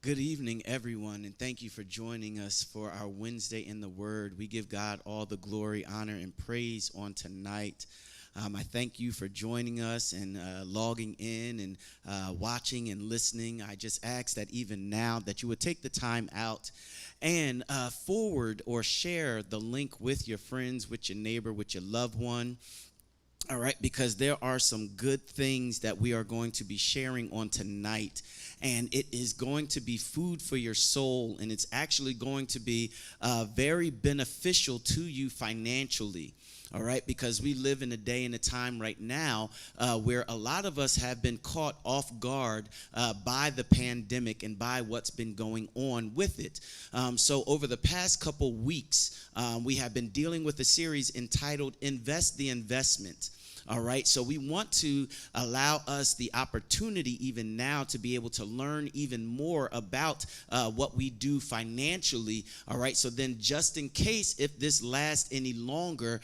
Good evening, everyone, and thank you for joining us for our Wednesday in the Word. We give God all the glory, honor, and praise on tonight. I thank you for joining us and logging in and watching and listening. I just ask that even now that you would take the time out and forward or share the link with your friends, with your neighbor, with your loved one. All right, because there are some good things that we are going to be sharing on tonight, and it is going to be food for your soul, and it's actually going to be very beneficial to you financially. All right, because we live in a day and a time right now where a lot of us have been caught off guard by the pandemic and by what's been going on with it. So over the past couple weeks, we have been dealing with a series entitled Invest the Investment. All right, so we want to allow us the opportunity even now to be able to learn even more about what we do financially. All right, so then just in case if this lasts any longer,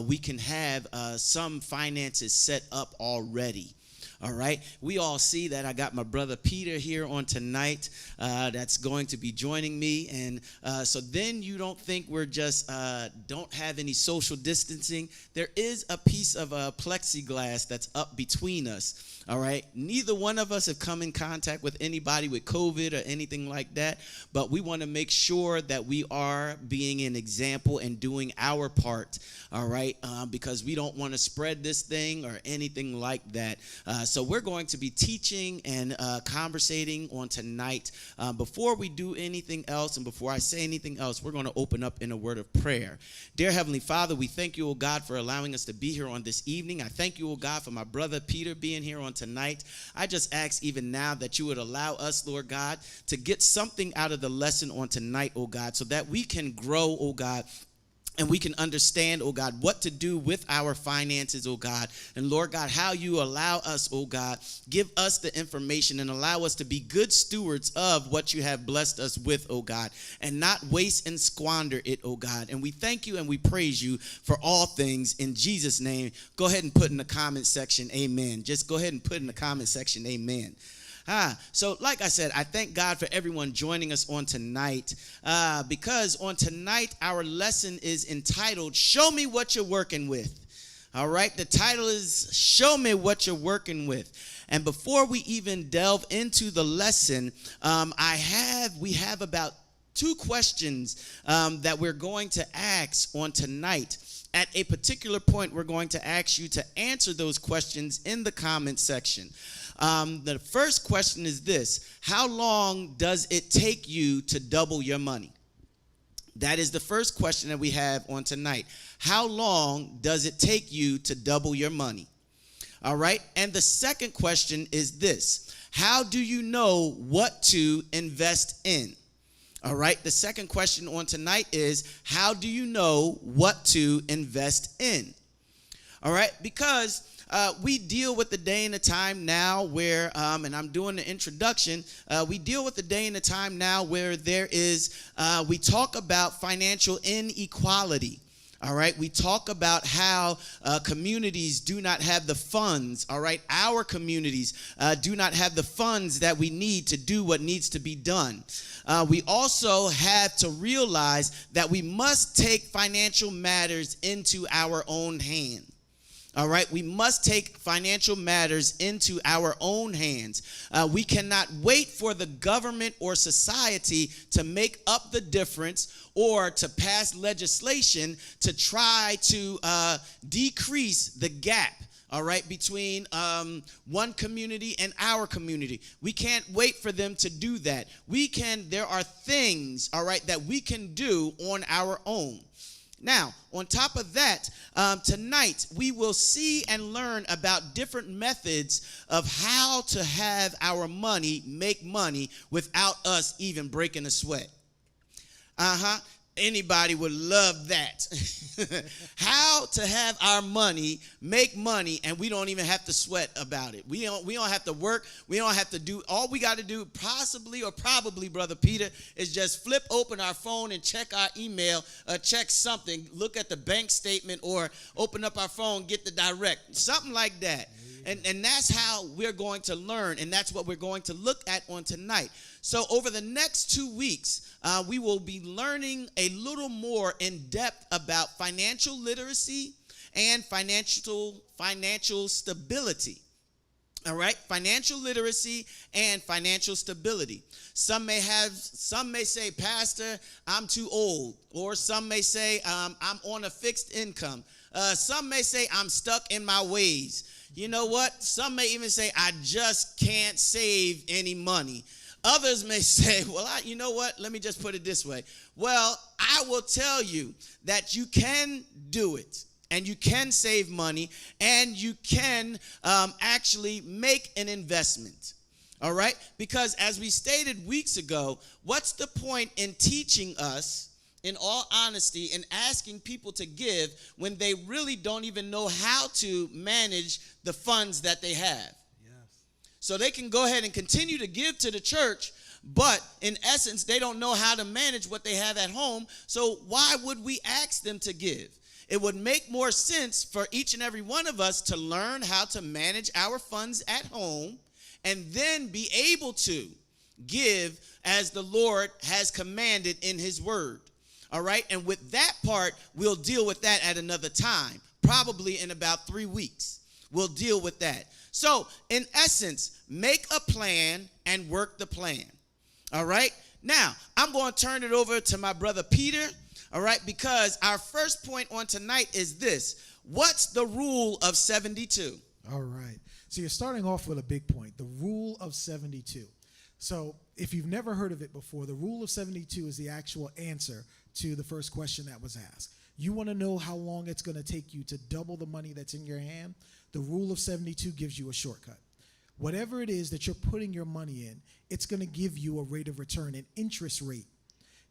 we can have some finances set up already. All right, we all see that I got my brother Peter here on tonight that's going to be joining me. And so then you don't think we're just don't have any social distancing. There is a piece of plexiglass that's up between us. All right, neither one of us have come in contact with anybody with COVID or anything like that, but we want to make sure that we are being an example and doing our part, all right, because we don't want to spread this thing or anything like that. So we're going to be teaching and conversating on tonight. Before we do anything else and before I say anything else, we're going to open up in a word of prayer. Dear Heavenly Father, we thank you, oh God, for allowing us to be here on this evening. I thank you, oh God, for my brother Peter being here on tonight. I just ask even now that you would allow us, Lord God, to get something out of the lesson on tonight, oh God, so that we can grow, oh God, and we can understand, oh God, what to do with our finances, oh God. And Lord God, how you allow us, oh God, give us the information and allow us to be good stewards of what you have blessed us with, oh God, and not waste and squander it, oh God. And we thank you and we praise you for all things in Jesus' name. Go ahead and put in the comment section, amen. Just go ahead and put in the comment section, amen. So like I said, I thank God for everyone joining us on tonight because on tonight our lesson is entitled, Show Me What You're Working With. All right, the title is Show Me What You're Working With. And before we even delve into the lesson, we have about 2 questions that we're going to ask on tonight. At a particular point, we're going to ask you to answer those questions in the comment section. The first question is this: how long does it take you to double your money? That is the first question that we have on tonight. How long does it take you to double your money? All right. And the second question is this: how do you know what to invest in? All right, the second question on tonight is, how do you know what to invest in? All right, because we deal with the day and the time now where, and I'm doing the introduction, we deal with the day and the time now where there is, we talk about financial inequality. All right, we talk about how communities do not have the funds, all right? Our communities do not have the funds that we need to do what needs to be done. We also have to realize that we must take financial matters into our own hand. All right, we must take financial matters into our own hands. We cannot wait for the government or society to make up the difference or to pass legislation to try to decrease the gap, all right, between one community and our community. We can't wait for them to do that. There are things, all right, that we can do on our own. Now, on top of that, tonight we will see and learn about different methods of how to have our money make money without us even breaking a sweat. Anybody would love that. How to have our money make money and we don't even have to sweat about it. We don't have to work. We don't have to do. All we got to do possibly or probably, Brother Peter, is just flip open our phone and check our email, check something, look at the bank statement, or open up our phone, get the direct, something like that. And that's how we're going to learn, and that's what we're going to look at on tonight. So over the next 2 weeks, we will be learning a little more in depth about financial literacy and financial stability. All right, financial literacy and financial stability. Some may say, Pastor, I'm too old. Or some may say, I'm on a fixed income. Some may say, I'm stuck in my ways. You know what? Some may even say, I just can't save any money. Others may say, well, you know what? Let me just put it this way. Well, I will tell you that you can do it. And you can save money, and you can actually make an investment, all right? Because as we stated weeks ago, what's the point in teaching us, in all honesty, and asking people to give when they really don't even know how to manage the funds that they have? Yes. So they can go ahead and continue to give to the church, but in essence, they don't know how to manage what they have at home. So why would we ask them to give? It would make more sense for each and every one of us to learn how to manage our funds at home and then be able to give as the Lord has commanded in his word. All right? And with that part, we'll deal with that at another time, probably in about 3 weeks. We'll deal with that. So, in essence, make a plan and work the plan. All right? Now, I'm going to turn it over to my brother Peter. All right, because our first point on tonight is this. What's the rule of 72? All right. So you're starting off with a big point, the rule of 72. So if you've never heard of it before, the rule of 72 is the actual answer to the first question that was asked. You want to know how long it's going to take you to double the money that's in your hand? The rule of 72 gives you a shortcut. Whatever it is that you're putting your money in, it's going to give you a rate of return, an interest rate.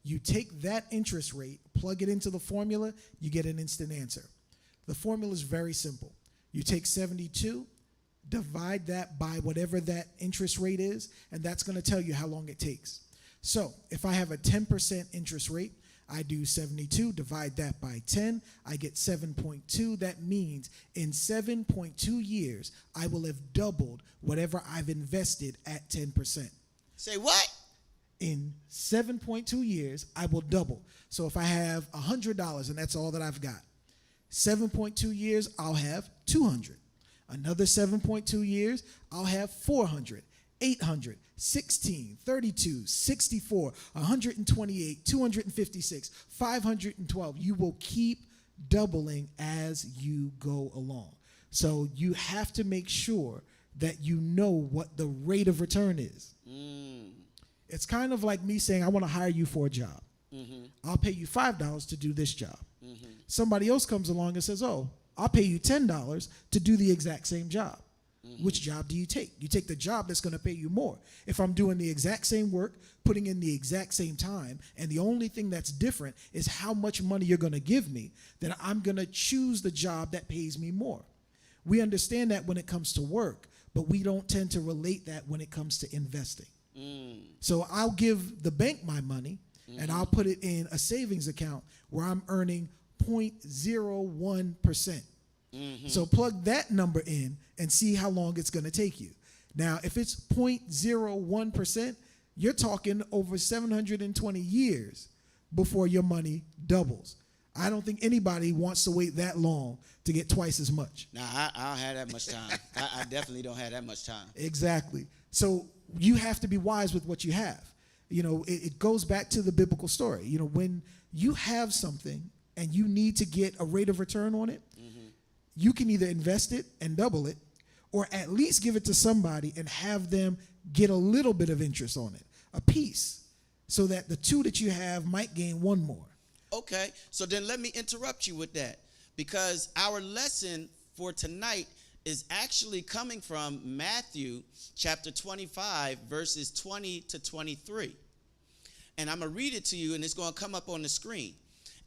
You take that interest rate, plug it into the formula, you get an instant answer. The formula is very simple. You take 72, divide that by whatever that interest rate is, and that's going to tell you how long it takes. So if I have a 10% interest rate, I do 72, divide that by 10, I get 7.2. That means in 7.2 years, I will have doubled whatever I've invested at 10%. Say what? In 7.2 years, I will double. So if I have $100 and that's all that I've got, 7.2 years, I'll have 200. Another 7.2 years, I'll have 400, 800, 16, 32, 64, 128, 256, 512. You will keep doubling as you go along. So you have to make sure that you know what the rate of return is. It's kind of like me saying, I want to hire you for a job. Mm-hmm. I'll pay you $5 to do this job. Mm-hmm. Somebody else comes along and says, oh, I'll pay you $10 to do the exact same job. Mm-hmm. Which job do you take? You take the job that's going to pay you more. If I'm doing the exact same work, putting in the exact same time, and the only thing that's different is how much money you're going to give me, then I'm going to choose the job that pays me more. We understand that when it comes to work, but we don't tend to relate that when it comes to investing. So I'll give the bank my money, and I'll put it in a savings account where I'm earning 0.01%. So plug that number in and see how long it's going to take you. Now, if it's 0.01%, you're talking over 720 years before your money doubles. I don't think anybody wants to wait that long to get twice as much. No, I don't have that much time. I definitely don't have that much time. Exactly. So you have to be wise with what you have. You know, it goes back to the biblical story. You know, when you have something and you need to get a rate of return on it, you can either invest it and double it, or at least give it to somebody and have them get a little bit of interest on it, a piece, so that the two that you have might gain one more. Okay, so then let me interrupt you with that, because our lesson for tonight is actually coming from Matthew chapter 25, verses 20 to 23. And I'm going to read it to you, and it's going to come up on the screen.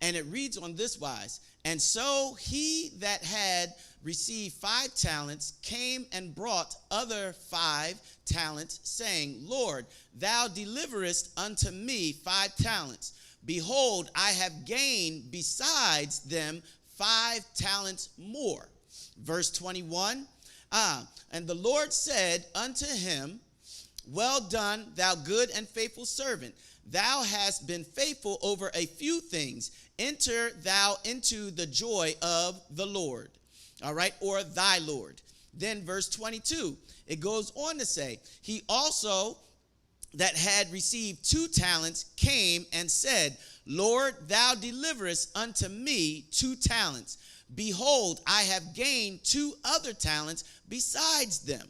And it reads on this wise: and so he that had received 5 talents came and brought other 5 talents, saying, Lord, thou deliverest unto me 5 talents. Behold, I have gained besides them 5 talents more. Verse 21, And the Lord said unto him, well done, thou good and faithful servant. Thou hast been faithful over a few things. Enter thou into the joy of the Lord. All right, or thy Lord. Then verse 22, it goes on to say, he also that had received 2 talents came and said, Lord, thou deliverest unto me 2 talents. Behold, I have gained 2 other talents besides them.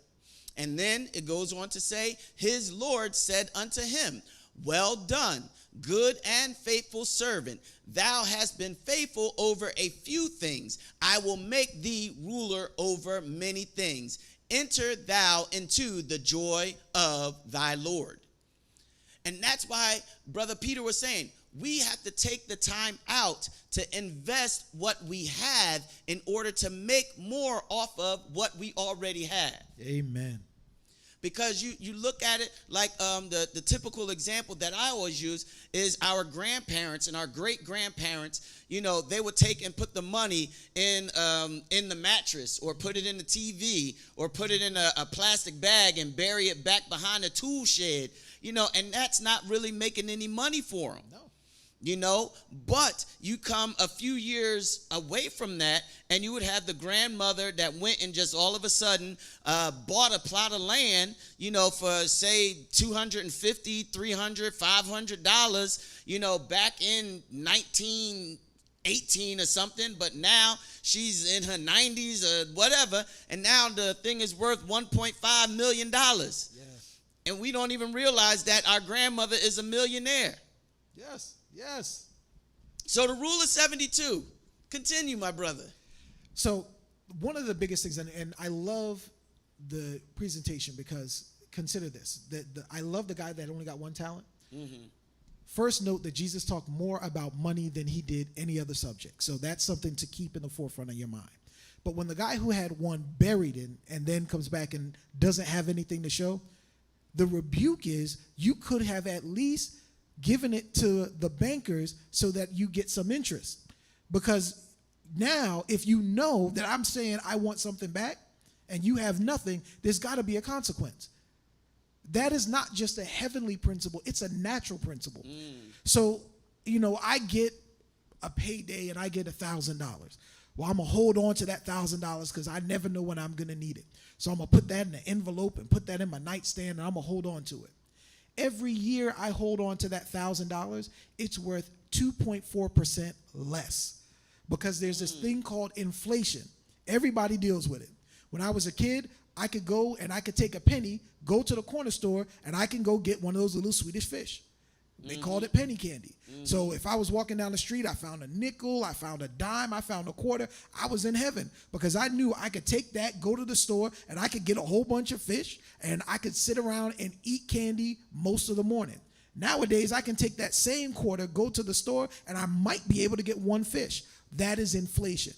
And then it goes on to say, his Lord said unto him, well done, good and faithful servant. Thou hast been faithful over a few things. I will make thee ruler over many things. Enter thou into the joy of thy Lord. And that's why Brother Peter was saying, we have to take the time out to invest what we have in order to make more off of what we already have. Amen. Because you look at it like the typical example that I always use is our grandparents and our great-grandparents. You know, they would take and put the money in the mattress, or put it in the TV, or put it in a plastic bag and bury it back behind a tool shed. You know, and that's not really making any money for them. No. You know, but you come a few years away from that, and you would have the grandmother that went and just all of a sudden bought a plot of land, you know, for say $250, $300, $500, you know, back in 1918 or something. But now she's in her 90s or whatever, and now the thing is worth $1.5 million. Yes. And we don't even realize that our grandmother is a millionaire. Yes. Yes. So the rule of 72. Continue, my brother. So one of the biggest things, and I love the presentation because consider this, I love the guy that only got 1 talent. Mm-hmm. First, note that Jesus talked more about money than he did any other subject. So that's something to keep in the forefront of your mind. But when the guy who had 1 buried it and then comes back and doesn't have anything to show, the rebuke is you could have at least given it to the bankers so that you get some interest. Because now, if you know that I'm saying I want something back and you have nothing, there's got to be a consequence. That is not just a heavenly principle, it's a natural principle. So, you know, I get a payday and I get $1,000. Well, I'm going to hold on to that $1,000 because I never know when I'm going to need it. So I'm going to put that in an envelope and put that in my nightstand, and I'm going to hold on to it. Every year I hold on to that $1,000, it's worth 2.4% less, because there's this thing called inflation. Everybody deals with it. When I was a kid, I could go and I could take a penny, go to the corner store, and I can go get one of those little Swedish fish. They called it penny candy. So if I was walking down the street, I found a nickel, I found a dime, I found a quarter, I was in heaven, because I knew I could take that, go to the store, and I could get a whole bunch of fish, and I could sit around and eat candy most of the morning. Nowadays, I can take that same quarter, go to the store, and I might be able to get 1 fish. That is inflation.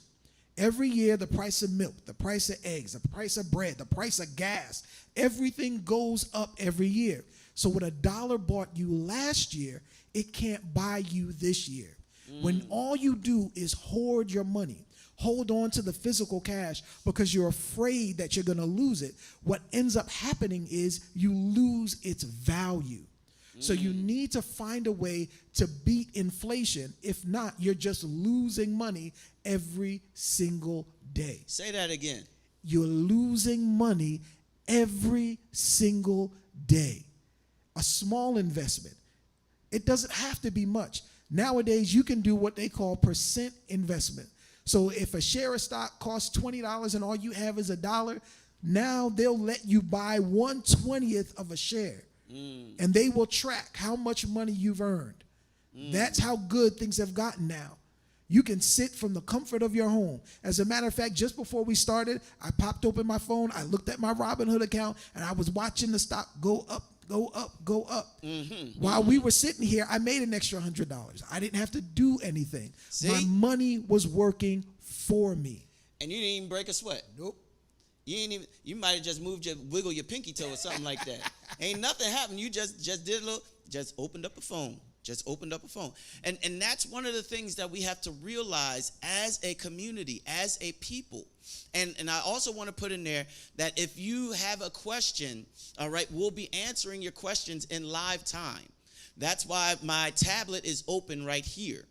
Every year, the price of milk, the price of eggs, the price of bread, the price of gas, everything goes up every year. So what $1 bought you last year, it can't buy you this year. When all you do is hoard your money, hold on to the physical cash because you're afraid that you're going to lose it, what ends up happening is you lose its value. So you need to find a way to beat inflation. If not, you're just losing money every single day. Say that again. You're losing money every single day. A small investment. It doesn't have to be much. Nowadays, you can do what they call percent investment. So if a share of stock costs $20 and all you have is $1, now they'll let you buy 1/20th of a share. And they will track how much money you've earned. That's how good things have gotten now. You can sit from the comfort of your home. As a matter of fact, just before we started, I popped open my phone, I looked at my Robinhood account, and I was watching the stock go up, go up, go up. While we were sitting here, I made an extra $100. I didn't have to do anything. See? My money was working for me. And you didn't even break a sweat. Nope. You might have just wiggle your pinky toe or something like that. Ain't nothing happened. You just did a little, just opened up a phone. Just opened up a phone. And that's one of the things that we have to realize as a community, as a people. And I also want to put in there that if you have a question, all right, we'll be answering your questions in live time. That's why my tablet is open right here.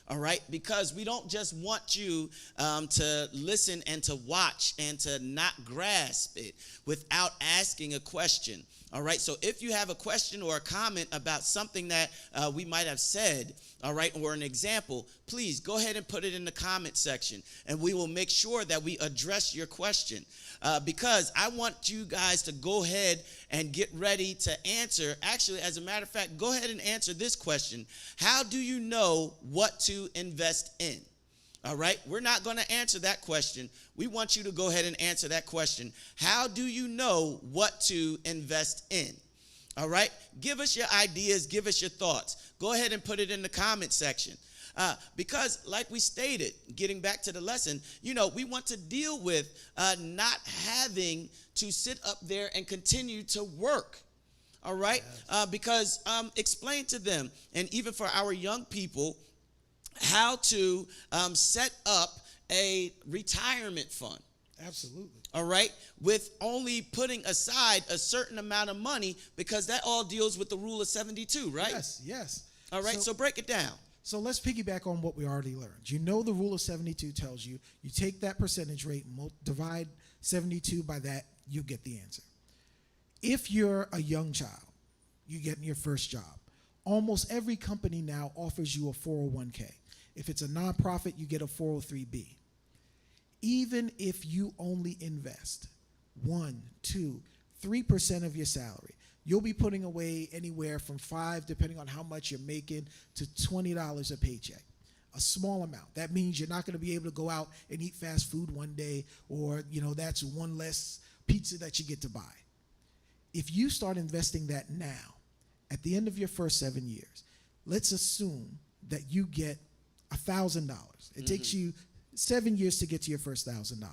All right, because we don't just want you to listen and to watch and to not grasp it without asking a question. All right, so if you have a question or a comment about something that we might have said, all right, or an example, please go ahead and put it in the comment section, and we will make sure that we address your question. Because I want you guys to go ahead and get ready to answer. Actually, as a matter of fact, go ahead and answer this question. How do you know what to invest in? All right, we're not going to answer that question. We want you to go ahead and answer that question. How do you know what to invest in? All right, give us your ideas, give us your thoughts. Go ahead and put it in the comment section. Because like we stated, getting back to the lesson, we want to deal with not having to sit up there and continue to work. All right, because explain to them, and even for our young people, how to set up a retirement fund. Absolutely. All right, with only putting aside a certain amount of money, because that all deals with the rule of 72, right? Yes. All right, so break it down. So let's piggyback on what we already learned. The rule of 72 tells you take that percentage rate, divide 72 by that, you get the answer. If you're a young child, you get your first job. Almost every company now offers you a 401k. If it's a nonprofit, you get a 403b. Even if you only invest 1, 2, 3% of your salary, you'll be putting away anywhere from $5, depending on how much you're making, to $20 a paycheck. A small amount. That means you're not going to be able to go out and eat fast food one day, or that's one less pizza that you get to buy. If you start investing that now, at the end of your first 7 years, let's assume that you get $1,000. It takes you 7 years to get to your first $1,000.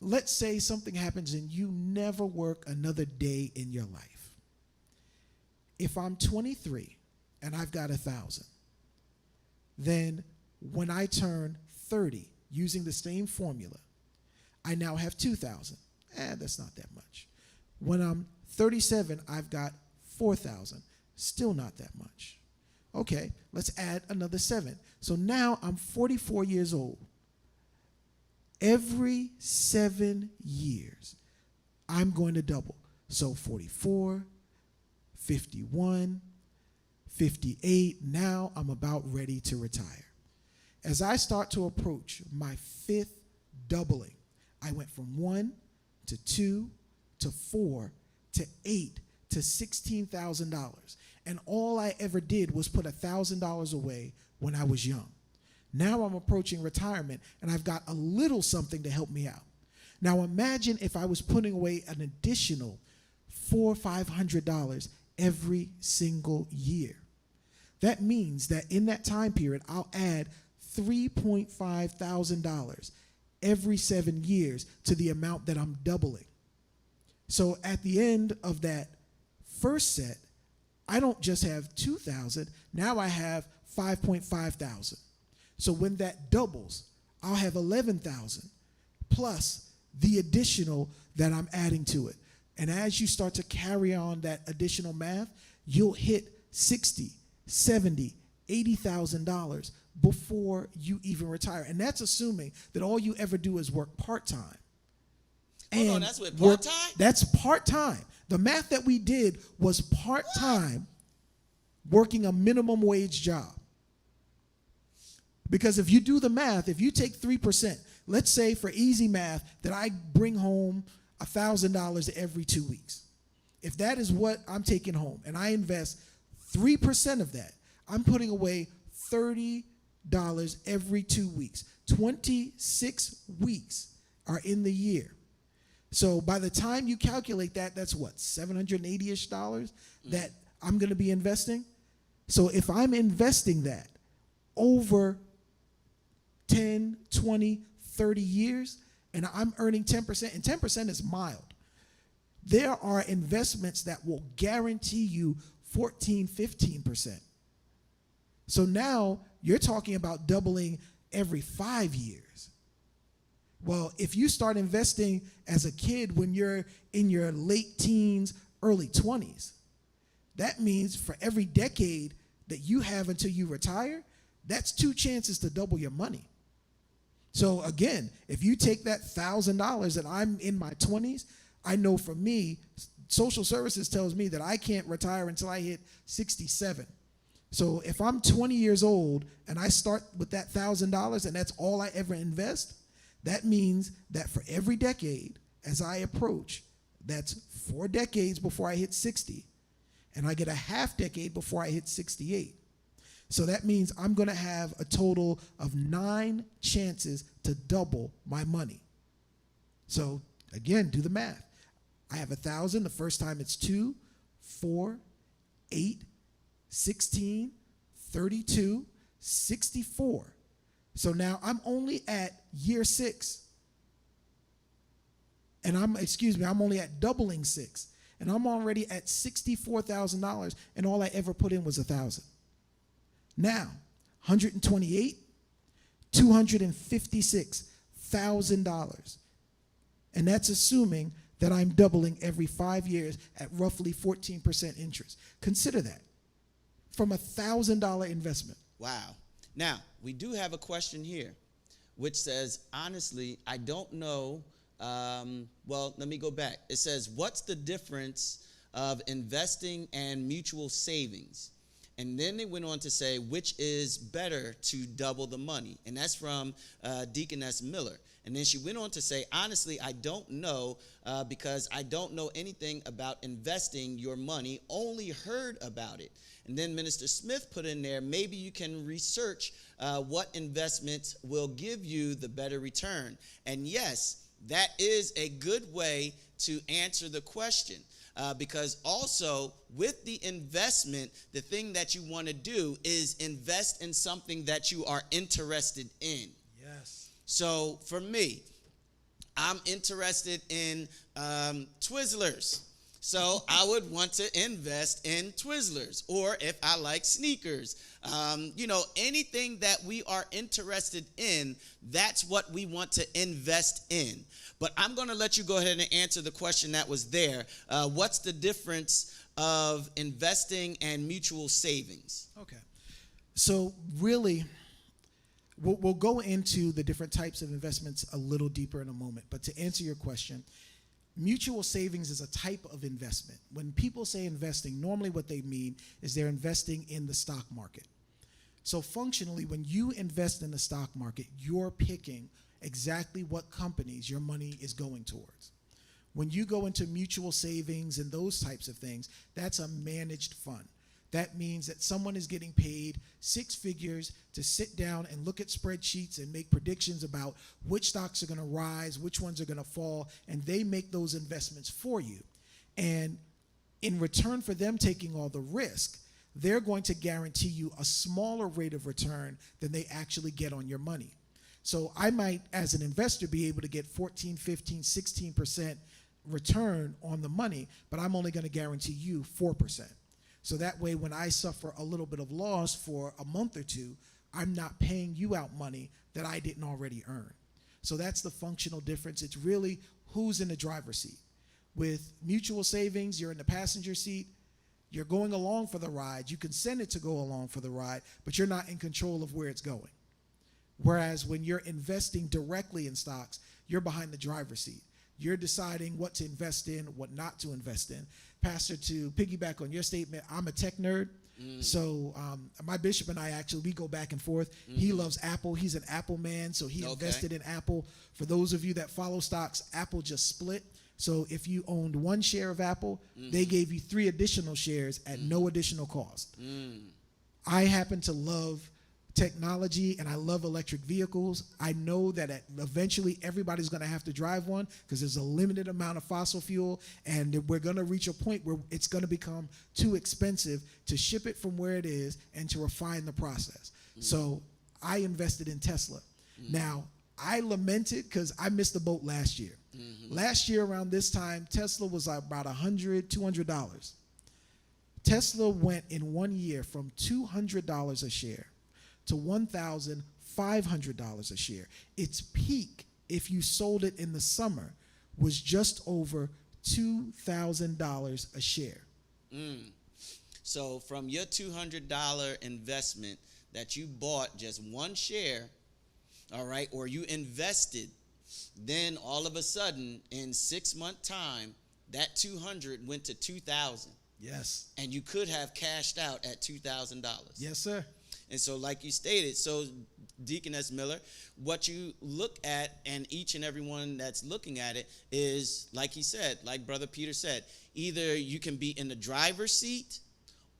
Let's say something happens and you never work another day in your life. If I'm 23 and I've got 1,000, then when I turn 30, using the same formula, I now have 2,000. That's not that much. When I'm 37, I've got 4,000. Still not that much. Okay, let's add another 7. So now I'm 44 years old. Every 7 years, I'm going to double. So 44, 51, 58. Now I'm about ready to retire. As I start to approach my 5th doubling, I went from 1 to 2 to 4 to 8 to $16,000. And all I ever did was put $1,000 away when I was young. Now I'm approaching retirement, and I've got a little something to help me out. Now imagine if I was putting away an additional $400 or $500 every single year. That means that in that time period, I'll add $3.5 thousand every 7 years to the amount that I'm doubling. So at the end of that first set, I don't just have 2,000, now I have 5.5 thousand. So when that doubles, I'll have 11,000 plus the additional that I'm adding to it. And as you start to carry on that additional math, you'll hit 60, 70, $80,000 before you even retire. And that's assuming that all you ever do is work part-time. Hold on, that's with part-time? That's part-time. The math that we did was part-time, working a minimum wage job. Because if you do the math, if you take 3%, let's say for easy math that I bring home $1,000 every 2 weeks. If that is what I'm taking home and I invest 3% of that, I'm putting away $30 every 2 weeks. 26 weeks are in the year. So by the time you calculate that, that's what, $780-ish that I'm going to be investing? So if I'm investing that over 10, 20, 30 years, and I'm earning 10%, and 10% is mild, there are investments that will guarantee you 14, 15%. So now you're talking about doubling every 5 years. Well, if you start investing as a kid when you're in your late teens, early 20s, that means for every decade that you have until you retire, that's 2 chances to double your money. So again, if you take that $1,000 and I'm in my 20s, I know for me, social services tells me that I can't retire until I hit 67. So if I'm 20 years old and I start with that $1,000 and that's all I ever invest, that means that for every decade as I approach, that's 4 decades before I hit 60, and I get a half decade before I hit 68. So that means I'm going to have a total of 9 chances to double my money. So again, do the math. I have 1,000. The first time it's 2, 4, 8, 16, 32, 64. So now I'm only at year 6. And I'm only at doubling 6. And I'm already at $64,000, and all I ever put in was 1,000. Now, 128, $256,000. And that's assuming that I'm doubling every 5 years at roughly 14% interest. Consider that from a $1,000 investment. Wow. Now, we do have a question here, which says, honestly, I don't know. Well, let me go back. It says, what's the difference of investing and mutual savings? And then they went on to say, which is better to double the money? And that's from Deaconess Miller. And then she went on to say, honestly, I don't know because I don't know anything about investing your money, only heard about it. And then Minister Smith put in there, maybe you can research what investments will give you the better return. And yes, that is a good way to answer the question. Because also with the investment, the thing that you want to do is invest in something that you are interested in. Yes. So for me, I'm interested in Twizzlers. So I would want to invest in Twizzlers. Or if I like sneakers, anything that we are interested in, that's what we want to invest in. But I'm going to let you go ahead and answer the question that was there. What's the difference of investing and mutual savings? Okay. So really, we'll go into the different types of investments a little deeper in a moment. But to answer your question, mutual savings is a type of investment. When people say investing, normally what they mean is they're investing in the stock market. So functionally, when you invest in the stock market, you're picking exactly what companies your money is going towards. When you go into mutual savings and those types of things, that's a managed fund. That means that someone is getting paid 6 figures to sit down and look at spreadsheets and make predictions about which stocks are going to rise, which ones are going to fall, and they make those investments for you. And in return for them taking all the risk, they're going to guarantee you a smaller rate of return than they actually get on your money. So I might, as an investor, be able to get 14, 15, 16% return on the money, but I'm only going to guarantee you 4%. So that way, when I suffer a little bit of loss for a month or two, I'm not paying you out money that I didn't already earn. So that's the functional difference. It's really who's in the driver's seat. With mutual savings, you're in the passenger seat. You're going along for the ride. You consent it to go along for the ride, but you're not in control of where it's going. Whereas when you're investing directly in stocks, you're behind the driver's seat. You're deciding what to invest in, what not to invest in. Pastor, to piggyback on your statement, I'm a tech nerd. So my bishop and I we go back and forth. He loves Apple. He's an Apple man, so he invested in Apple. For those of you that follow stocks, Apple just split. So if you owned 1 share of Apple, they gave you 3 additional shares at no additional cost. I happen to love technology and I love electric vehicles. I know that eventually everybody's going to have to drive one because there's a limited amount of fossil fuel, and we're going to reach a point where it's going to become too expensive to ship it from where it is and to refine the process. So I invested in Tesla. Now, I lamented because I missed the boat last year. Last year around this time, Tesla was about $100, $200. Tesla went in 1 year from $200 a share to $1,500 a share. Its peak, if you sold it in the summer, was just over $2,000 a share. So from your $200 investment that you bought just one share, all right, or you invested, then all of a sudden in 6 month time, that 200 went to 2,000. Yes. And you could have cashed out at $2,000. Yes, sir. And so like you stated, so Deaconess Miller, what you look at, and each and every one that's looking at it, is like he said, like Brother Peter said, either you can be in the driver's seat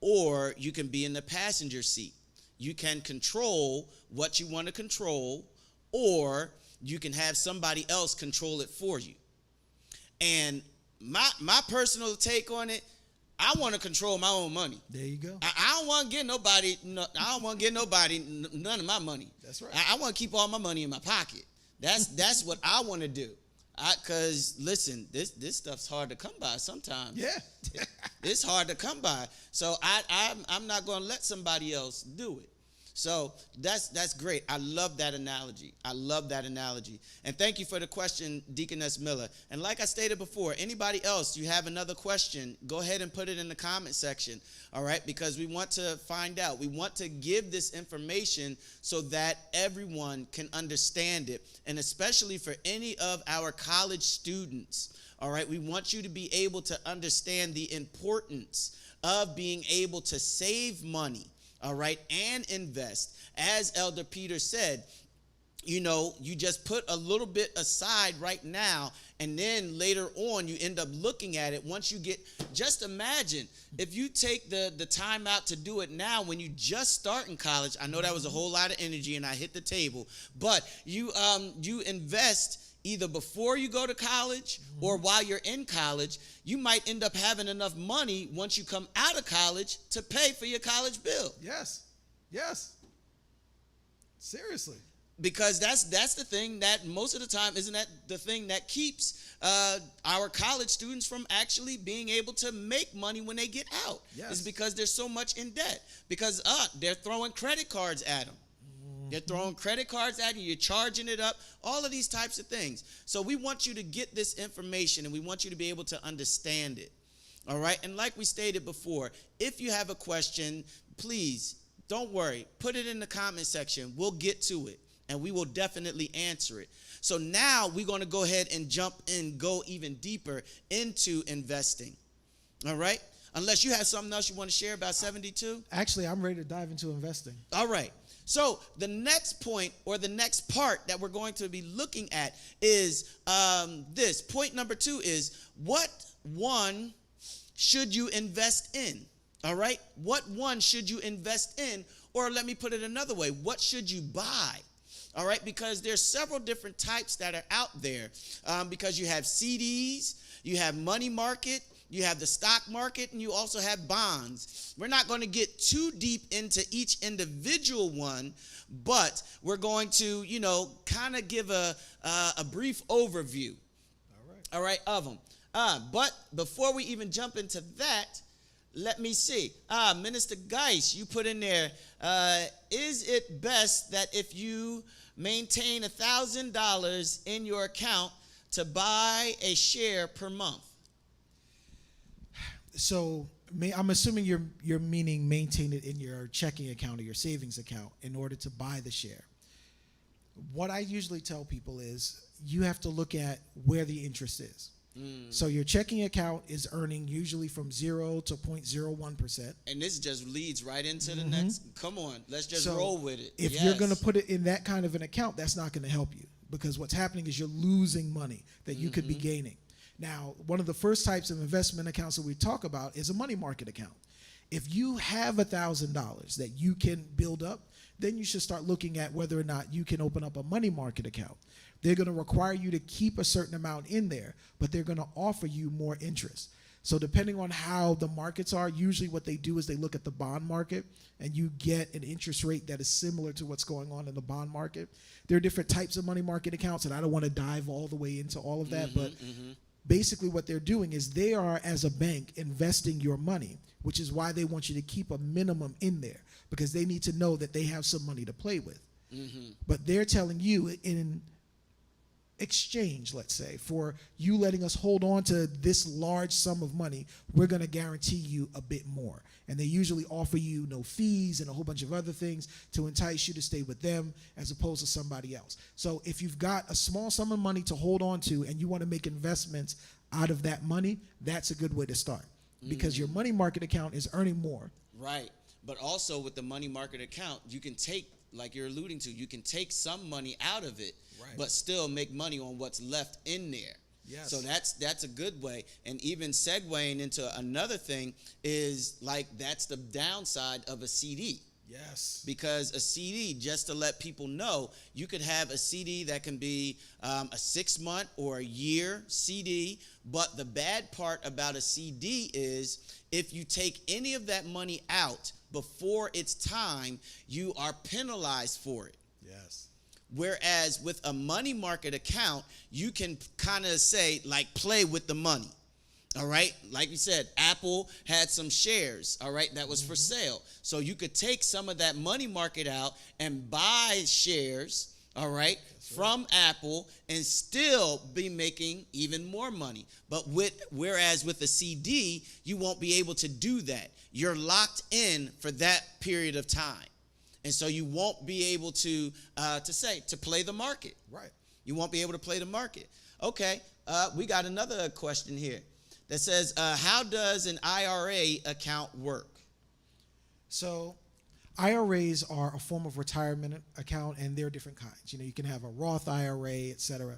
or you can be in the passenger seat. You can control what you want to control, or you can have somebody else control it for you. And my personal take on it, I want to control my own money. There you go. I don't want to get nobody. I don't want to get nobody none of my money. That's right. I want to keep all my money in my pocket. That's what I want to do. Cause listen, this stuff's hard to come by sometimes. Yeah. It's hard to come by. So I'm not going to let somebody else do it. So that's great. I love that analogy. And thank you for the question, Deaconess Miller. And like I stated before, anybody else, you have another question, go ahead and put it in the comment section, all right? Because we want to find out. We want to give this information so that everyone can understand it, and especially for any of our college students, all right? We want you to be able to understand the importance of being able to save money, all right, and invest. As Elder Peter said, you know, you just put a little bit aside right now, and then later on you end up looking at it. Once you get, just imagine if you take the time out to do it now when you just start in college. I know that was a whole lot of energy and I hit the table, but you invest either before you go to college or while you're in college. You might end up having enough money once you come out of college to pay for your college bill. Yes. Seriously. Because that's the thing that most of the time, isn't that the thing that keeps our college students from actually being able to make money when they get out? Yes. Is because they're so much in debt. Because they're throwing credit cards at them. They're throwing credit cards at you. You're charging it up. All of these types of things. So we want you to get this information, and we want you to be able to understand it. All right? And like we stated before, if you have a question, please, don't worry. Put it in the comment section. We'll get to it, and we will definitely answer it. So now we're going to go ahead and jump in, go even deeper into investing. All right? Unless you have something else you want to share about 72? Actually, I'm ready to dive into investing. All right. So the next point, or the next part that we're going to be looking at is this. Point number 2 is, what one should you invest in? All right? What one should you invest in? Or let me put it another way. What should you buy? All right? Because there's several different types that are out there. Because you have CDs, you have money market, you have the stock market, and you also have bonds. We're not going to get too deep into each individual one, but we're going to, kind of give a brief overview. All right, of them. But before we even jump into that, let me see. Minister Geis, you put in there, is it best that if you maintain $1,000 in your account to buy a share per month? So I'm assuming you're meaning maintain it in your checking account or your savings account in order to buy the share. What I usually tell people is you have to look at where the interest is. So your checking account is earning usually from 0 to 0.01%. And this just leads right into the next. Come on, let's just roll with it. If you're going to put it in that kind of an account, that's not going to help you, because what's happening is you're losing money that you could be gaining. Now, one of the first types of investment accounts that we talk about is a money market account. If you have $1,000 that you can build up, then you should start looking at whether or not you can open up a money market account. They're going to require you to keep a certain amount in there, but they're going to offer you more interest. So depending on how the markets are, usually what they do is they look at the bond market, and you get an interest rate that is similar to what's going on in the bond market. There are different types of money market accounts, and I don't want to dive all the way into all of that, but basically what they're doing is they are, as a bank, investing your money, which is why they want you to keep a minimum in there, because they need to know that they have some money to play with. But they're telling you in exchange, let's say, for you letting us hold on to this large sum of money, we're going to guarantee you a bit more. And they usually offer you no fees and a whole bunch of other things to entice you to stay with them as opposed to somebody else. So if you've got a small sum of money to hold on to and you want to make investments out of that money, that's a good way to start, because your money market account is earning more. Right. But also with the money market account, you can take, like you're alluding to, you can take some money out of it, but still make money on what's left in there. Yes. So that's a good way. And even segueing into another thing is, like, that's the downside of a CD. Yes. Because a CD, just to let people know, you could have a CD that can be a 6-month or a year CD. But the bad part about a CD is if you take any of that money out before it's time, you are penalized for it. Yes. Whereas with a money market account, you can kind of say, like, play with the money. All right. Like you said, Apple had some shares, all right, that was for sale. So you could take some of that money market out and buy shares, all right, from Apple and still be making even more money. But whereas with a CD, you won't be able to do that. You're locked in for that period of time. And so you won't be able to play the market. Right. You won't be able to play the market. Okay. We got another question here that says, how does an IRA account work? So IRAs are a form of retirement account, and there are different kinds. You know, you can have a Roth IRA, et cetera.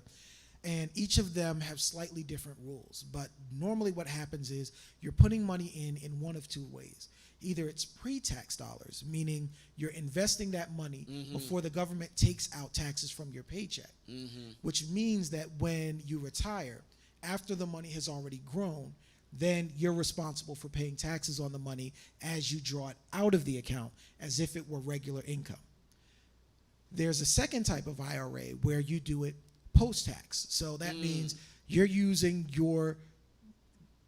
And each of them have slightly different rules. But normally what happens is you're putting money in one of two ways. Either it's pre-tax dollars, meaning you're investing that money before the government takes out taxes from your paycheck, which means that when you retire, after the money has already grown, then you're responsible for paying taxes on the money as you draw it out of the account as if it were regular income. There's a second type of IRA where you do it post-tax. So that means you're using your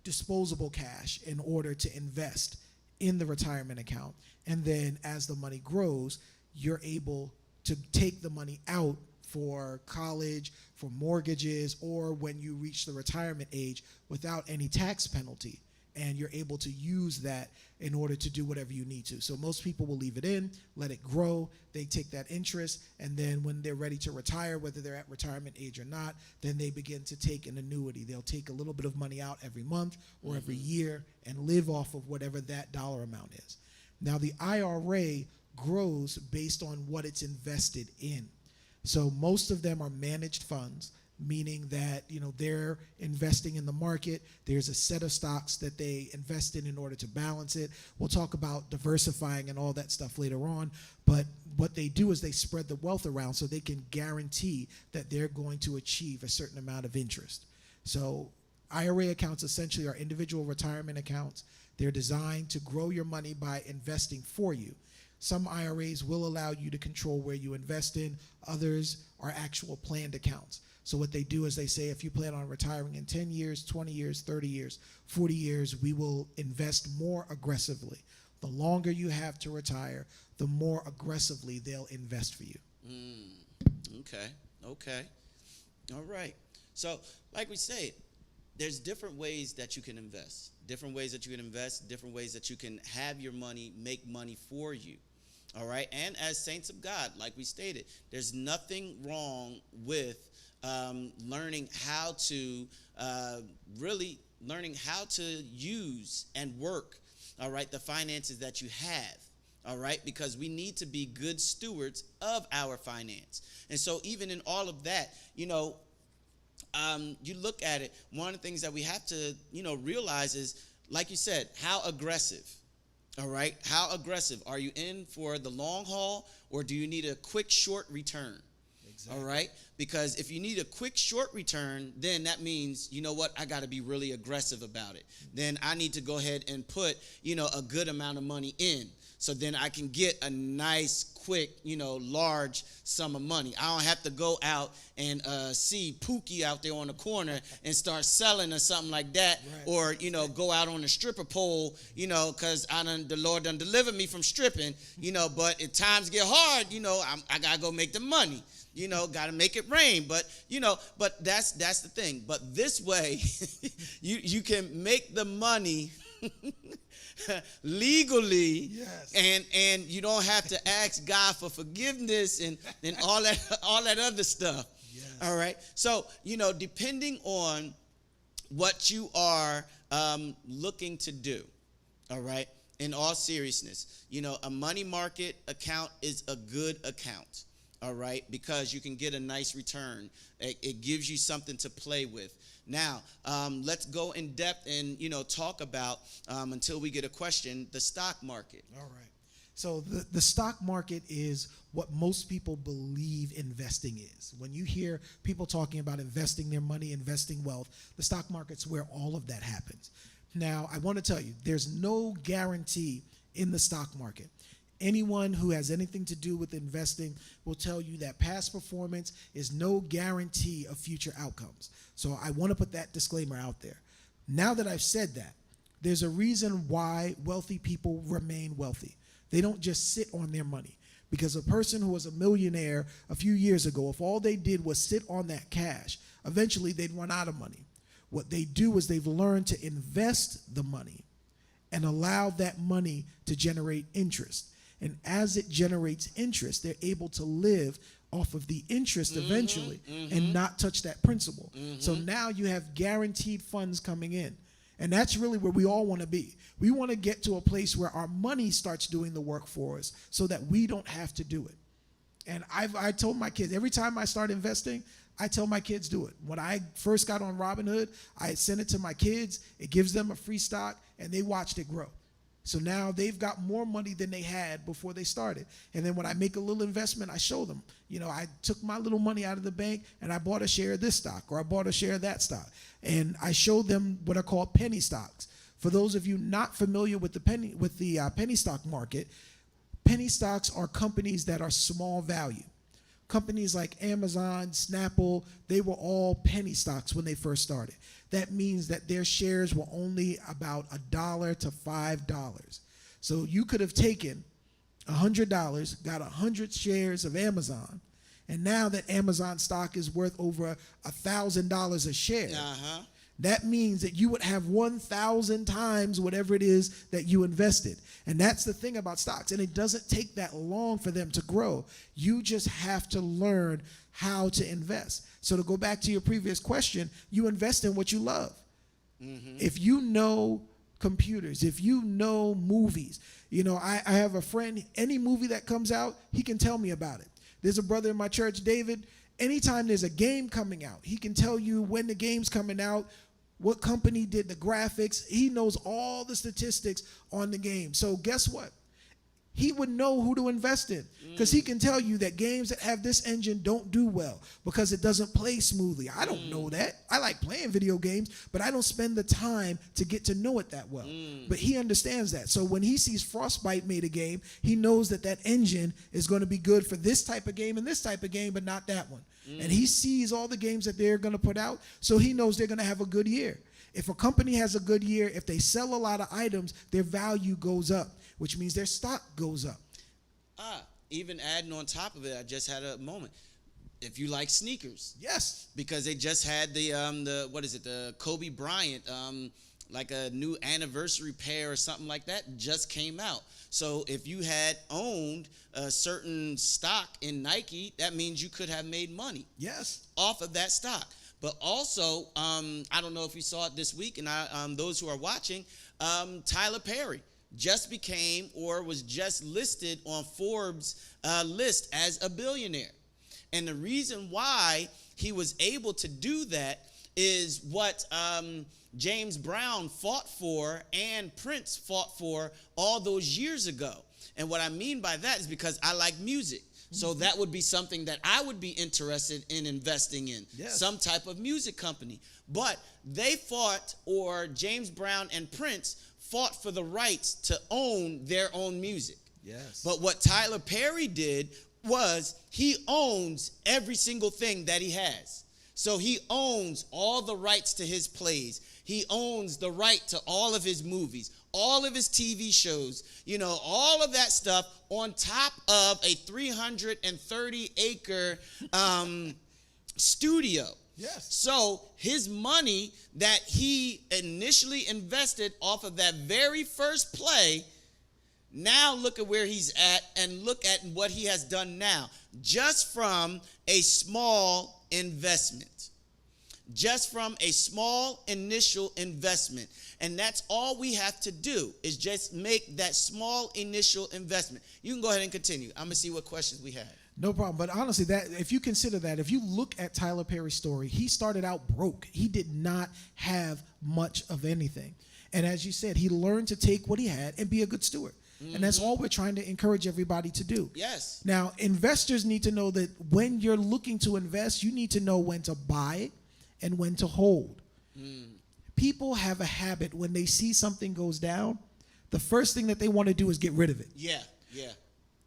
disposable cash in order to invest in the retirement account. And then as the money grows, you're able to take the money out for college, for mortgages, or when you reach the retirement age without any tax penalty. And you're able to use that in order to do whatever you need to. So most people will leave it in, let it grow, they take that interest, and then when they're ready to retire, whether they're at retirement age or not, then they begin to take an annuity. They'll take a little bit of money out every month or every year and live off of whatever that dollar amount is. Now the IRA grows based on what it's invested in. So most of them are managed funds, meaning that, you know, they're investing in the market. There's a set of stocks that they invest in order to balance it. We'll talk about diversifying and all that stuff later on. But what they do is they spread the wealth around so they can guarantee that they're going to achieve a certain amount of interest. So IRA accounts essentially are individual retirement accounts. They're designed to grow your money by investing for you. Some IRAs will allow you to control where you invest in. Others are actual planned accounts. So what they do is they say, if you plan on retiring in 10 years, 20 years, 30 years, 40 years, we will invest more aggressively. The longer you have to retire, the more aggressively they'll invest for you. Okay. All right. So like we said, there's different ways that you can invest. Different ways that you can invest, different ways that you can have your money make money for you. All right. And as saints of God, like we stated, there's nothing wrong with learning how to use and work, all right, the finances that you have, all right, because we need to be good stewards of our finance. And so even in all of that, you know, you look at it, one of the things that we have to, you know, realize is, like you said, how aggressive, all right, how aggressive are you in for the long haul, or do you need a quick, short return? All right? Because if you need a quick, short return, then that means, you know what, I got to be really aggressive about it. Then I need to go ahead and put, a good amount of money in. So then I can get a nice, quick, large sum of money. I don't have to go out and see Pookie out there on the corner and start selling or something like that. Right. Or, go out on a stripper pole, because the Lord done delivered me from stripping, but if times get hard, I got to go make the money. Got to make it rain. But that's the thing. But this way, you can make the money legally, yes. and you don't have to ask God for forgiveness and all that other stuff. Yes. All right. So, depending on what you are looking to do, all right, in all seriousness, a money market account is a good account. All right, because you can get a nice return. It gives you something to play with. Now, let's go in depth and, talk about, until we get a question, the stock market. All right. So the stock market is what most people believe investing is. When you hear people talking about investing their money, investing wealth, the stock market's where all of that happens. Now, I want to tell you, there's no guarantee in the stock market. Anyone who has anything to do with investing will tell you that past performance is no guarantee of future outcomes. So I want to put that disclaimer out there. Now that I've said that, there's a reason why wealthy people remain wealthy. They don't just sit on their money. Because a person who was a millionaire a few years ago, if all they did was sit on that cash, eventually they'd run out of money. What they do is they've learned to invest the money and allow that money to generate interest. And as it generates interest, they're able to live off of the interest eventually and not touch that principal. So now you have guaranteed funds coming in. And that's really where we all want to be. We want to get to a place where our money starts doing the work for us so that we don't have to do it. And I told my kids, every time I start investing, I tell my kids do it. When I first got on Robinhood, I sent it to my kids. It gives them a free stock, and they watched it grow. So now they've got more money than they had before they started. And then when I make a little investment, I show them, I took my little money out of the bank and I bought a share of this stock or I bought a share of that stock. And I show them what are called penny stocks. For those of you not familiar with the penny stock market, penny stocks are companies that are small value. Companies like Amazon, Snapple, they were all penny stocks when they first started. That means that their shares were only about $1 to $5. So you could have taken $100, got 100 shares of Amazon, and now that Amazon stock is worth over $1,000 a share, that means that you would have 1,000 times whatever it is that you invested. And that's the thing about stocks. And it doesn't take that long for them to grow. You just have to learn how to invest. So to go back to your previous question, you invest in what you love. If you know computers, if you know movies, I have a friend, any movie that comes out, he can tell me about it. There's a brother in my church, David, anytime there's a game coming out, he can tell you when the game's coming out, what company did the graphics. He knows all the statistics on the game. So guess what? He would know who to invest in because he can tell you that games that have this engine don't do well because it doesn't play smoothly. I don't know that. I like playing video games, but I don't spend the time to get to know it that well. But he understands that. So when he sees Frostbite made a game, he knows that that engine is going to be good for this type of game and this type of game, but not that one. And he sees all the games that they're going to put out, so he knows they're going to have a good year. If a company has a good year, if they sell a lot of items, their value goes up, which means their stock goes up. Even adding on top of it, I just had a moment. If you like sneakers. Yes. Because they just had the Kobe Bryant, like a new anniversary pair or something like that just came out. So if you had owned a certain stock in Nike, that means you could have made money. Yes. Off of that stock. But also, I don't know if you saw it this week, and those who are watching, Tyler Perry just became or was just listed on Forbes' list as a billionaire. And the reason why he was able to do that is what James Brown fought for and Prince fought for all those years ago. And what I mean by that is because I like music. So that would be something that I would be interested in investing in. Yes. Some type of music company. But they fought, or James Brown and Prince fought for the rights to own their own music. Yes. But what Tyler Perry did was he owns every single thing that he has. So he owns all the rights to his plays. He owns the right to all of his movies, all of his TV shows, all of that stuff on top of a 330-acre studio. Yes. So his money that he initially invested off of that very first play, now look at where he's at and look at what he has done now, just from a small investment. Just from a small initial investment. And that's all we have to do is just make that small initial investment. You can go ahead and continue. I'm going to see what questions we have. No problem. But honestly, that if you consider that, if you look at Tyler Perry's story, he started out broke. He did not have much of anything. And as you said, he learned to take what he had and be a good steward. Mm-hmm. And that's all we're trying to encourage everybody to do. Yes. Now, investors need to know that when you're looking to invest, you need to know when to buy and when to hold. People have a habit when they see something goes down, the first thing that they want to do is get rid of it. Yeah.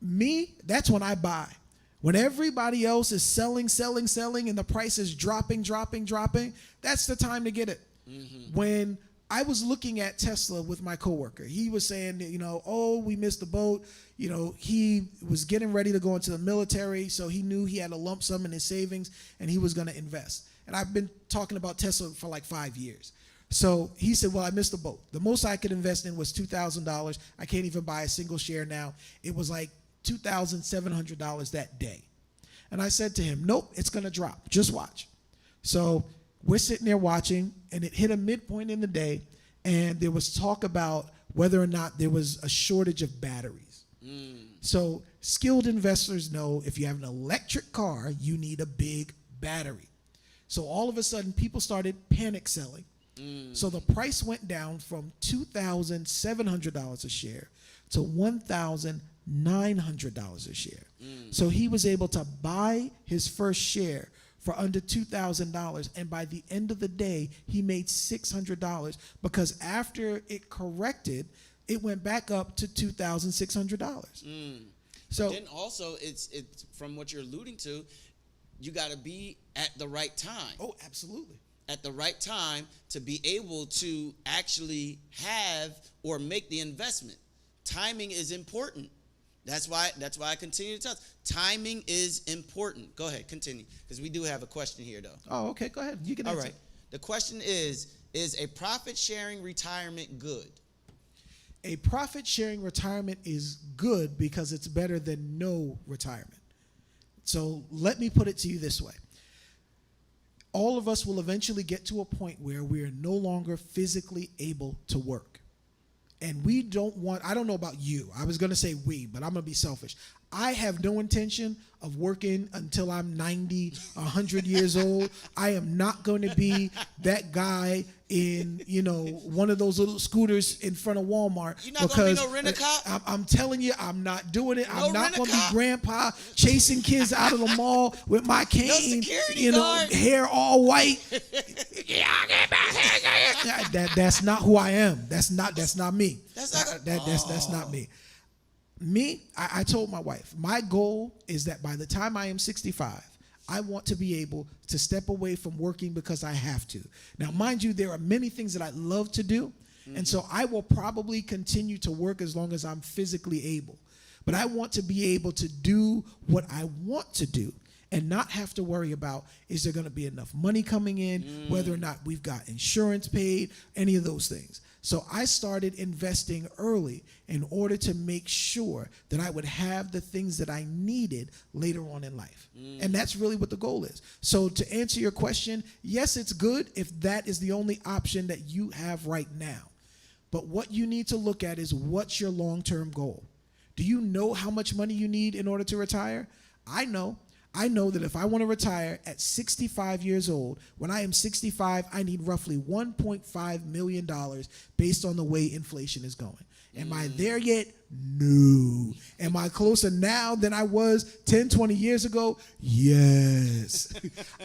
Me, that's when I buy. When everybody else is selling, and the price is dropping, that's the time to get it. Mm-hmm. When I was looking at Tesla with my coworker, he was saying, we missed the boat. He was getting ready to go into the military, so he knew he had a lump sum in his savings, and he was going to invest. And I've been talking about Tesla for like 5 years. So he said, well, I missed the boat. The most I could invest in was $2,000. I can't even buy a single share now. It was like $2,700 that day. And I said to him, nope, it's going to drop. Just watch. So we're sitting there watching, and it hit a midpoint in the day, and there was talk about whether or not there was a shortage of batteries. So skilled investors know if you have an electric car, you need a big battery. So all of a sudden, people started panic selling. So the price went down from $2,700 a share to $1,900 a share. So he was able to buy his first share for under $2,000, and by the end of the day, he made $600 because after it corrected, it went back up to $2,600. So then also, it's from what you're alluding to, you got to be at the right time. Oh, absolutely. At the right time to be able to actually have or make the investment. Timing is important. That's why I continue to tell us. Timing is important. Go ahead, continue, because we do have a question here, though. Oh, okay, go ahead. You can answer. All right. The question is a profit-sharing retirement good? A profit-sharing retirement is good because it's better than no retirement. So let me put it to you this way. All of us will eventually get to a point where we are no longer physically able to work. And we don't want, I don't know about you. I was going to say we, but I'm going to be selfish. I have no intention of working until I'm 90, 100 years old. I am not going to be that guy in, one of those little scooters in front of Walmart. You're not going to be no rent-a-cop? I'm telling you, I'm not doing it. No I'm not going to be rent-a-cop? grandpa chasing kids out of the mall with my cane, No security guard? hair all white. That's not who I am. That's not me. That's not me. I told my wife, my goal is that by the time I am 65, I want to be able to step away from working because I have to. Now, mind you, there are many things that I love to do, and so I will probably continue to work as long as I'm physically able. But I want to be able to do what I want to do and not have to worry about, is there going to be enough money coming in, whether or not we've got insurance paid, any of those things. So I started investing early in order to make sure that I would have the things that I needed later on in life. And that's really what the goal is. So to answer your question, yes, it's good if that is the only option that you have right now. But what you need to look at is, what's your long-term goal? Do you know how much money you need in order to retire? I know that if I want to retire at 65 years old, when I am 65, I need roughly $1.5 million based on the way inflation is going. Am I there yet? No. Am I closer now than I was 10, 20 years ago? Yes.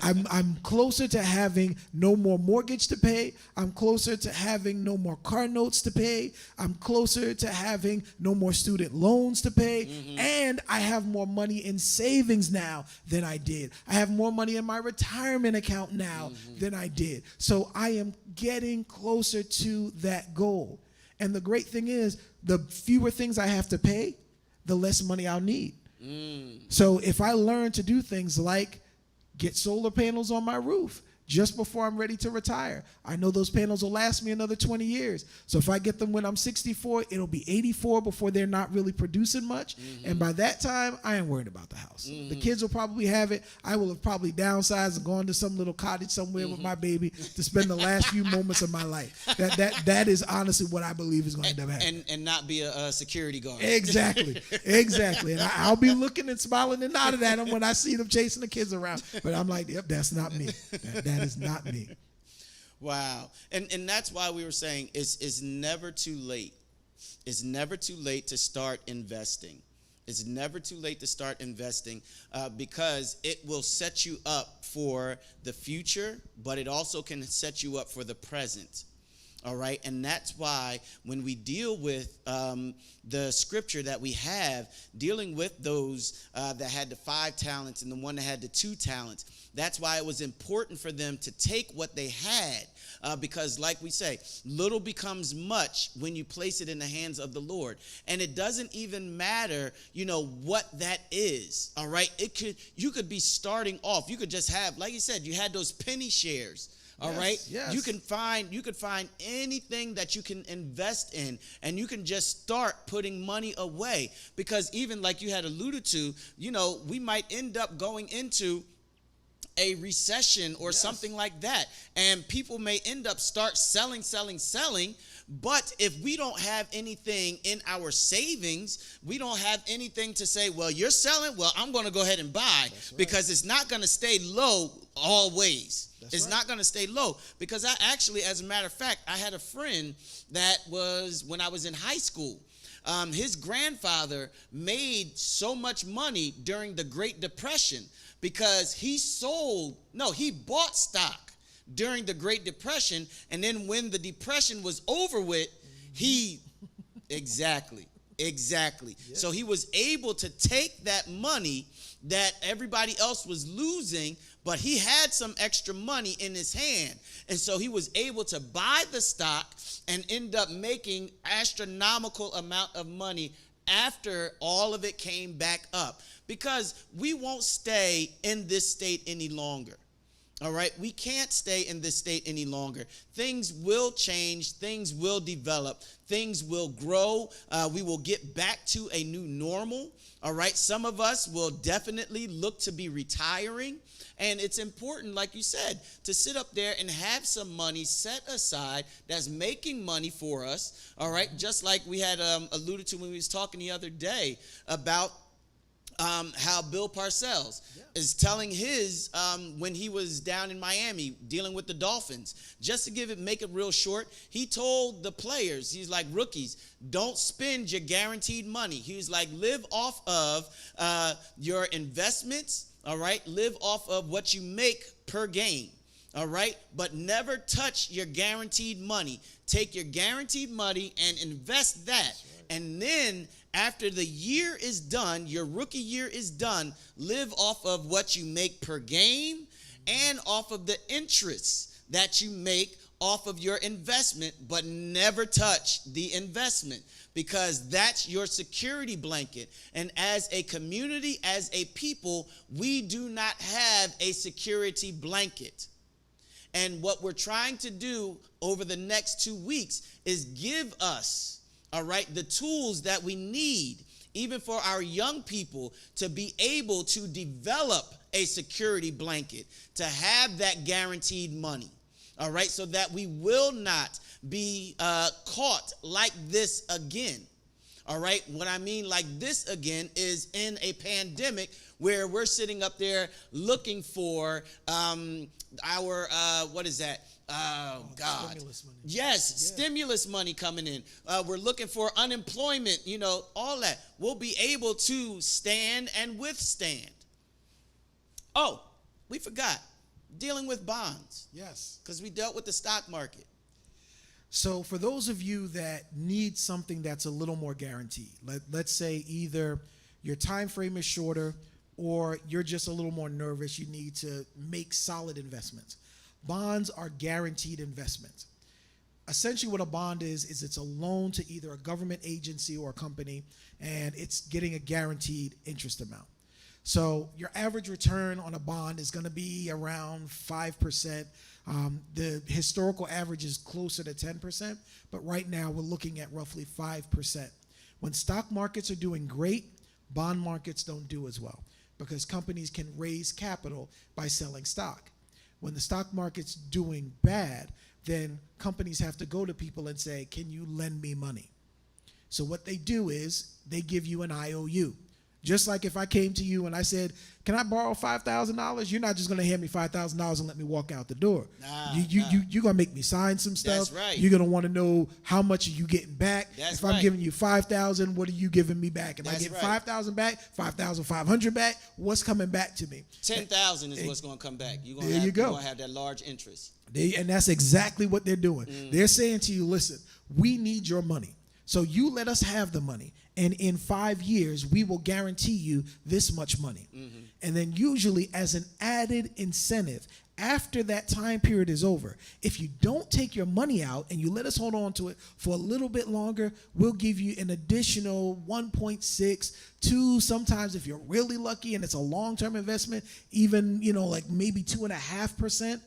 I'm closer to having no more mortgage to pay. I'm closer to having no more car notes to pay. I'm closer to having no more student loans to pay. Mm-hmm. And I have more money in savings now than I did. I have more money in my retirement account now than I did. So I am getting closer to that goal. And the great thing is, the fewer things I have to pay, the less money I'll need. So if I learn to do things like get solar panels on my roof just before I'm ready to retire, I know those panels will last me another 20 years. So if I get them when I'm 64, it'll be 84 before they're not really producing much. And by that time, I ain't worried about the house. The kids will probably have it. I will have probably downsized and gone to some little cottage somewhere with my baby to spend the last few moments of my life. That is honestly what I believe is going to end up happening. And not be a security guard. Exactly. And I'll be looking and smiling and nodding at them when I see them chasing the kids around. But I'm like, yep, that's not me. That is not me. Wow. And that's why we were saying it's never too late. It's never too late to start investing. It's never too late to start investing because it will set you up for the future, but it also can set you up for the present. All right, and that's why when we deal with the scripture that we have, dealing with those that had the 5 talents and the one that had the 2 talents, that's why it was important for them to take what they had because, like we say, little becomes much when you place it in the hands of the Lord. And it doesn't even matter, what that is. All right, you could be starting off. You could just have, like you said, you had those penny shares. All right. Yes. You could find anything that you can invest in, and you can just start putting money away, because even like you had alluded to, we might end up going into a recession or something like that, and people may end up start selling. But if we don't have anything in our savings, we don't have anything to say, well, you're selling, well, I'm going to go ahead and buy, because it's not going to stay low always. It's not going to stay low, because I actually, as a matter of fact, I had a friend that was, when I was in high school, his grandfather made so much money during the Great Depression because he bought stock during the Great Depression, and then when the Depression was over with, exactly. Yeah. So he was able to take that money that everybody else was losing, but he had some extra money in his hand. And so he was able to buy the stock and end up making astronomical amount of money after all of it came back up, because we won't stay in this state any longer. All right, we can't stay in this state any longer. Things will change. Things will develop. Things will grow. We will get back to a new normal. All right, some of us will definitely look to be retiring. And it's important, like you said, to sit up there and have some money set aside that's making money for us. All right, just like we had alluded to when we was talking the other day about how Bill Parcells is telling his, when he was down in Miami dealing with the Dolphins, just to make it real short, he told the players, he's like, rookies, don't spend your guaranteed money. He's like, live off of your investments, all right? Live off of what you make per game, all right? But never touch your guaranteed money. Take your guaranteed money and invest that. And then after the year is done, your rookie year is done, live off of what you make per game and off of the interest that you make off of your investment, but never touch the investment, because that's your security blanket. And as a community, as a people, we do not have a security blanket. And what we're trying to do over the next 2 weeks is give us, all right, the tools that we need, even for our young people, to be able to develop a security blanket, to have that guaranteed money, all right, so that we will not be caught like this again. All right, what I mean like this again is in a pandemic where we're sitting up there looking for our Oh, God. Stimulus money. Yes, Yeah. stimulus money coming in. We're looking for unemployment, all that. We'll be able to stand and withstand. Oh, we forgot. Dealing with bonds, Yes. because we dealt with the stock market. So for those of you that need something that's a little more guaranteed, let's say either your time frame is shorter or you're just a little more nervous, you need to make solid investments. Bonds are guaranteed investments. Essentially what a bond is it's a loan to either a government agency or a company, and it's getting a guaranteed interest amount. So your average return on a bond is going to be around 5%. The historical average is closer to 10%, but right now we're looking at roughly 5%. When stock markets are doing great, bond markets don't do as well because companies can raise capital by selling stock. When the stock market's doing bad, then companies have to go to people and say, can you lend me money? So what they do is they give you an IOU. Just like if I came to you and I said, can I borrow $5,000? You're not just going to hand me $5,000 and let me walk out the door. You're going to make me sign some stuff. That's right. You're going to want to know how much are you getting back. That's if I'm right. giving you $5,000, what are you giving me back? Am I That's getting right. $5,000 back, $5,500 back? What's coming back to me? 10,000 is what's going to come back. You're There you go. You're going to have that large interest. And that's exactly what they're doing. They're saying to you, listen, we need your money. So you let us have the money. And in 5 years, we will guarantee you this much money. Mm-hmm. And then usually as an added incentive, after that time period is over, if you don't take your money out and you let us hold on to it for a little bit longer, we'll give you an additional 1.6, 2, sometimes if you're really lucky and it's a long-term investment, even, like maybe 2.5%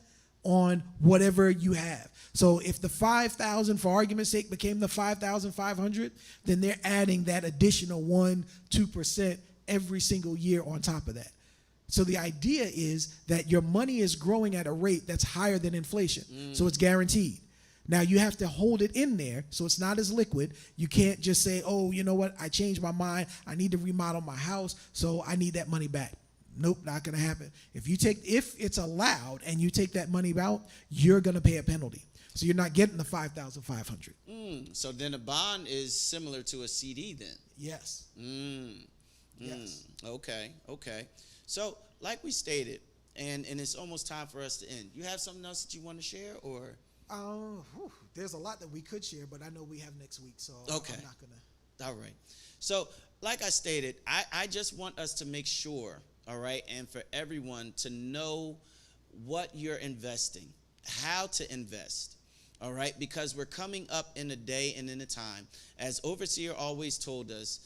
on whatever you have. So if the 5,000, for argument's sake, became the 5,500, then they're adding that additional 1-2% every single year on top of that. So the idea is that your money is growing at a rate that's higher than inflation. So it's guaranteed. Now you have to hold it in there so it's not as liquid. You can't just say, oh, you know what, I changed my mind. I need to remodel my house, so I need that money back. Nope, not going to happen. If it's allowed and you take that money out, you're going to pay a penalty. So you're not getting the $5,500. So then a bond is similar to a CD then? Yes. Yes. Okay. So like we stated, and it's almost time for us to end. You have something else that you want to share, or? There's a lot that we could share, but I know we have next week, so okay. I'm not going to. All right. So like I stated, I just want us to make sure, all right, and for everyone to know what you're investing, how to invest. All right, because we're coming up in a day and in a time, as Overseer always told us,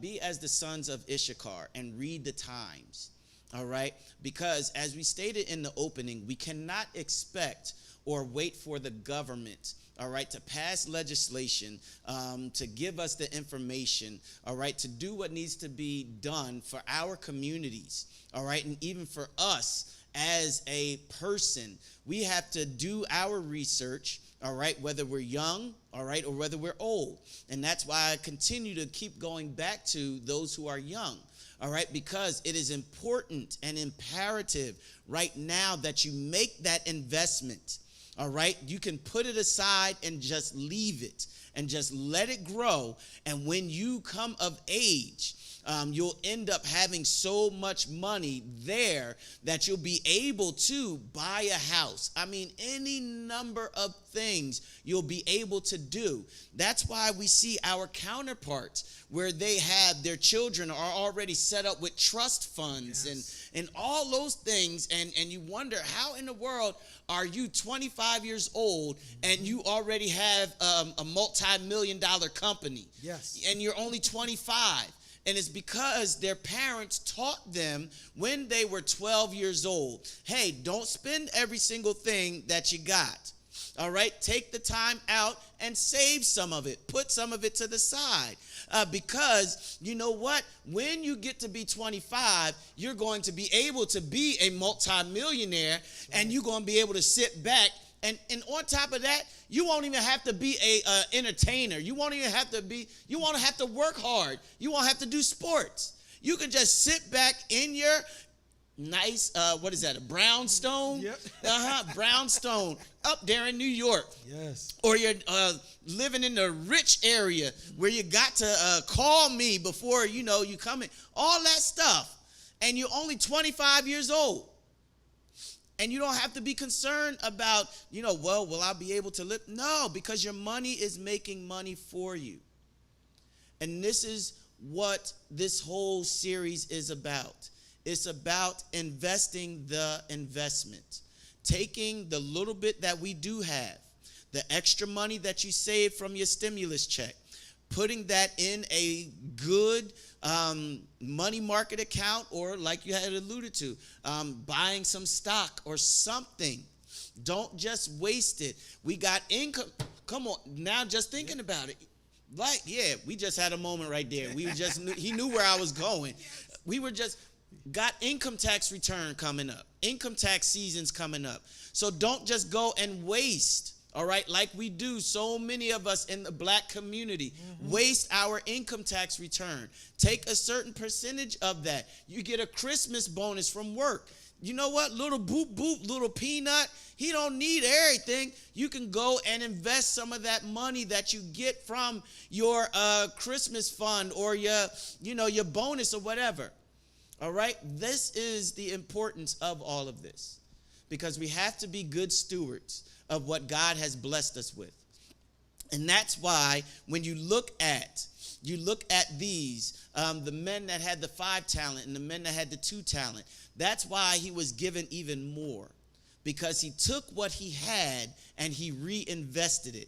be as the sons of Issachar and read the times. All right, because as we stated in the opening, we cannot expect or wait for the government, all right, to pass legislation, to give us the information, all right, to do what needs to be done for our communities, all right, and even for us as a person. We have to do our research, all right, whether we're young, all right, or whether we're old. And that's why I continue to keep going back to those who are young, all right, because it is important and imperative right now that you make that investment, all right. You can put it aside and just leave it and just let it grow. And when you come of age, you'll end up having so much money there that you'll be able to buy a house. I mean, any number of things you'll be able to do. That's why we see our counterparts where they have their children are already set up with trust funds. Yes. and all those things. And you wonder, how in the world are you 25 years old and you already have a multi-million-dollar company? Yes. And you're only 25. And it's because their parents taught them when they were 12 years old, hey, don't spend every single thing that you got. All right, take the time out and save some of it. Put some of it to the side. Because you know what? When you get to be 25, you're going to be able to be a multimillionaire, and you're going to be able to sit back. And on top of that, you won't even have to be a entertainer. You won't have to work hard. You won't have to do sports. You can just sit back in your nice, what is that, a brownstone? Yep. Brownstone up there in New York. Yes. Or you're living in the rich area where you got to call me before, you come in. All that stuff. And you're only 25 years old. And you don't have to be concerned about, well, will I be able to live? No, because your money is making money for you. And this is what this whole series is about. It's about investing the investment. Taking the little bit that we do have, the extra money that you save from your stimulus check, putting that in a good money market account, or like you had alluded to, buying some stock or something. Don't just waste it. We got income. Come on, now just thinking about it. Like, yeah, we just had a moment right there. We just knew, he knew where I was going. We were just got income tax return coming up. Income tax season's coming up. So don't just go and waste, all right, like we do, so many of us in the black community, waste our income tax return. Take a certain percentage of that. You get a Christmas bonus from work. You know what? Little boop, boop, little peanut. He don't need everything. You can go and invest some of that money that you get from your Christmas fund or your bonus or whatever. All right? This is the importance of all of this, because we have to be good stewards of what God has blessed us with. And that's why when you look at these, the men that had the 5 talent and the men that had the 2 talent, that's why he was given even more, because he took what he had and he reinvested it.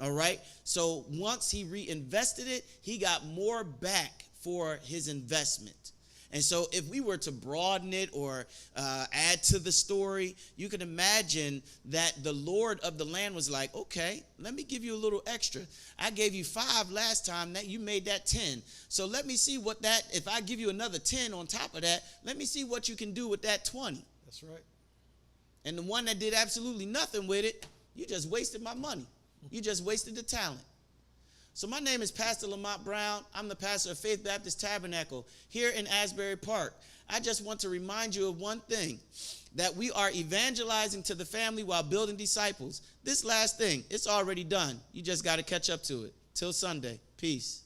All right? So once he reinvested it, he got more back for his investment. And so if we were to broaden it or add to the story, you can imagine that the Lord of the land was like, okay, let me give you a little extra. I gave you 5 last time, that you made that 10. So let me see if I give you another 10 on top of that, let me see what you can do with that 20. That's right. And the one that did absolutely nothing with it, you just wasted my money. You just wasted the talent. So my name is Pastor Lamont Brown. I'm the pastor of Faith Baptist Tabernacle here in Asbury Park. I just want to remind you of one thing, that we are evangelizing to the family while building disciples. This last thing, it's already done. You just got to catch up to it. Till Sunday. Peace.